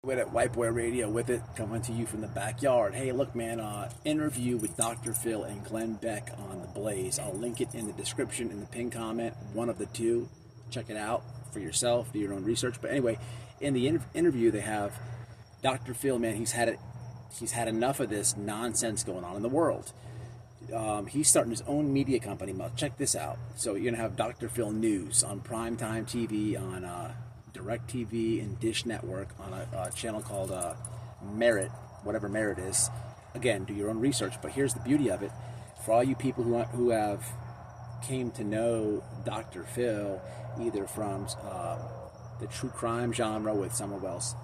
With at White Boy Radio with it, coming to you from the backyard. Hey, look, man, interview with Dr. Phil and Glenn Beck on The Blaze. I'll link it in the description, in the pinned comment, one of the two. Check it out for yourself, do your own research. But anyway, in the interview, they have Dr. Phil, man, he's had enough of this nonsense going on in the world. He's starting his own media company. Now, check this out. So you're going to have Dr. Phil News on primetime TV, on DirecTV and Dish Network, on a channel called Merit, whatever Merit is. Again, do your own research. But here's the beauty of it. For all you people who have came to know Dr. Phil, either from the true crime genre with Summerwell's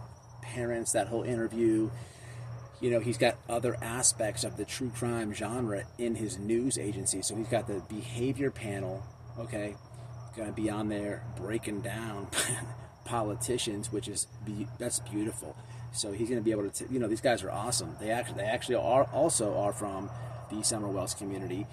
parents, that whole interview, you know, he's got other aspects of the true crime genre in his news agency. So he's got the behavior panel, okay, going to be on there breaking down politicians, which is that's beautiful. So he's going to be able to, you know, these guys are awesome. They actually are from the Summerwells community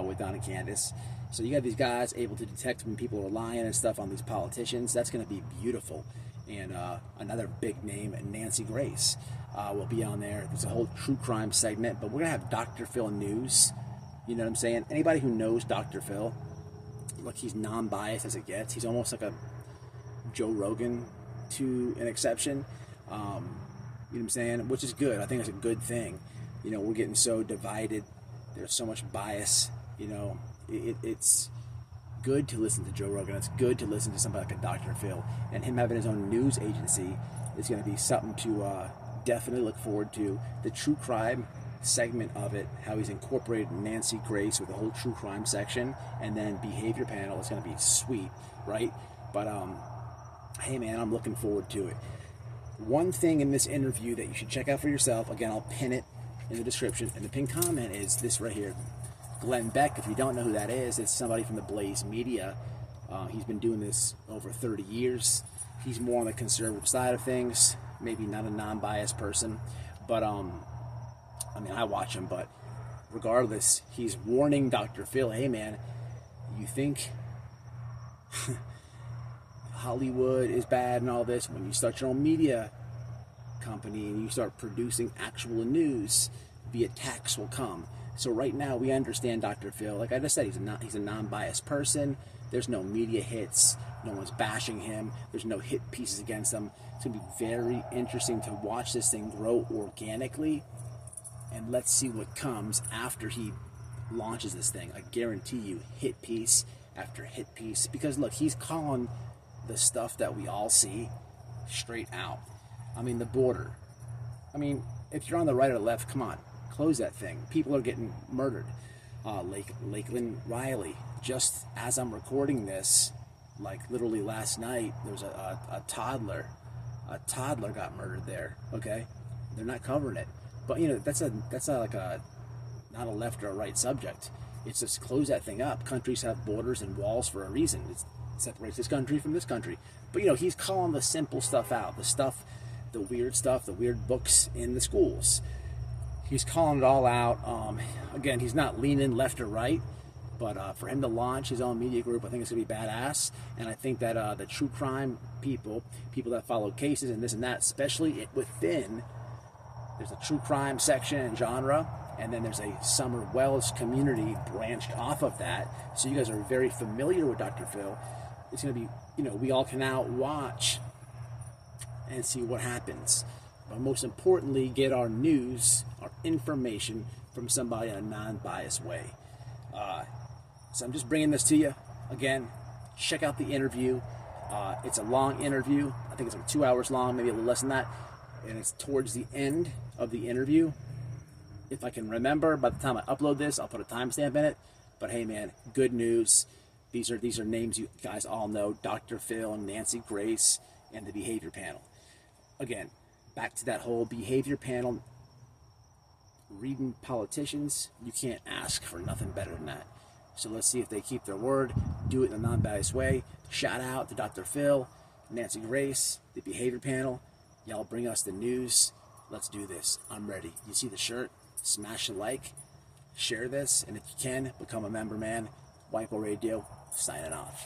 with Don and Candace. So you got these guys able to detect when people are lying and stuff on these politicians. That's going to be beautiful. And another big name, Nancy Grace, will be on there. There's a whole true crime segment, but we're going to have Dr. Phil News. You know what I'm saying? Anybody who knows Dr. Phil, look, he's non-biased as it gets. He's almost like a Joe Rogan to an exception. You know what I'm saying? Which is good. I think it's a good thing. You know, we're getting so divided. There's so much bias. You know, it's good to listen to Joe Rogan. It's good to listen to somebody like a Dr. Phil. And him having his own news agency is going to be something to definitely look forward to. The true crime segment of it, how he's incorporated Nancy Grace with the whole true crime section, and then behavior panel is going to be sweet, right? But hey man, I'm looking forward to it. One thing in this interview that you should check out for yourself, again, I'll pin it in the description, and the pinned comment is this right here. Glenn Beck, if you don't know who that is, it's somebody from the Blaze Media. He's been doing this over 30 years. He's more on the conservative side of things, maybe not a non-biased person, but I mean, I watch him, but regardless, he's warning Dr. Phil, hey man, you think Hollywood is bad and all this, when you start your own media company and you start producing actual news, the attacks will come. So right now we understand Dr. Phil. Like I just said, he's a non-biased person. There's no media hits. No one's bashing him. There's no hit pieces against him. It's going to be very interesting to watch this thing grow organically. And let's see what comes after he launches this thing. I guarantee you, hit piece after hit piece. Because look, he's calling the stuff that we all see straight out. I mean, the border. I mean, if you're on the right or the left, come on, close that thing. People are getting murdered. Lakeland Riley, just as I'm recording this, like literally last night, there was a toddler got murdered there. Okay, they're not covering it, but you know that's not a left or a right subject. It's just close that thing up. Countries have borders and walls for a reason. It separates this country from this country. But you know, he's calling the simple stuff out, the weird stuff, the weird books in the schools. He's calling it all out. Again, he's not leaning left or right, but for him to launch his own media group, I think it's going to be badass. And I think that the true crime people that follow cases and this and that, especially within, there's a true crime section and genre, and then there's a Summerwells community branched off of that. So you guys are very familiar with Dr. Phil. It's going to be, you know, we all can now watch and see what happens. But most importantly, get our news, our information from somebody in a non-biased way. So I'm just bringing this to you. Again, check out the interview. It's a long interview. I think it's like 2 hours long, maybe a little less than that. And it's towards the end of the interview. If I can remember, by the time I upload this, I'll put a timestamp in it. But hey man, good news. These are names you guys all know. Dr. Phil, Nancy Grace, and the behavior panel. Again, back to that whole behavior panel, reading politicians, you can't ask for nothing better than that. So let's see if they keep their word, do it in a non-biased way. Shout out to Dr. Phil, Nancy Grace, the behavior panel. Y'all bring us the news. Let's do this. I'm ready. You see the shirt? Smash a like, share this, and if you can, become a member, man. White Boy Radio, signing off.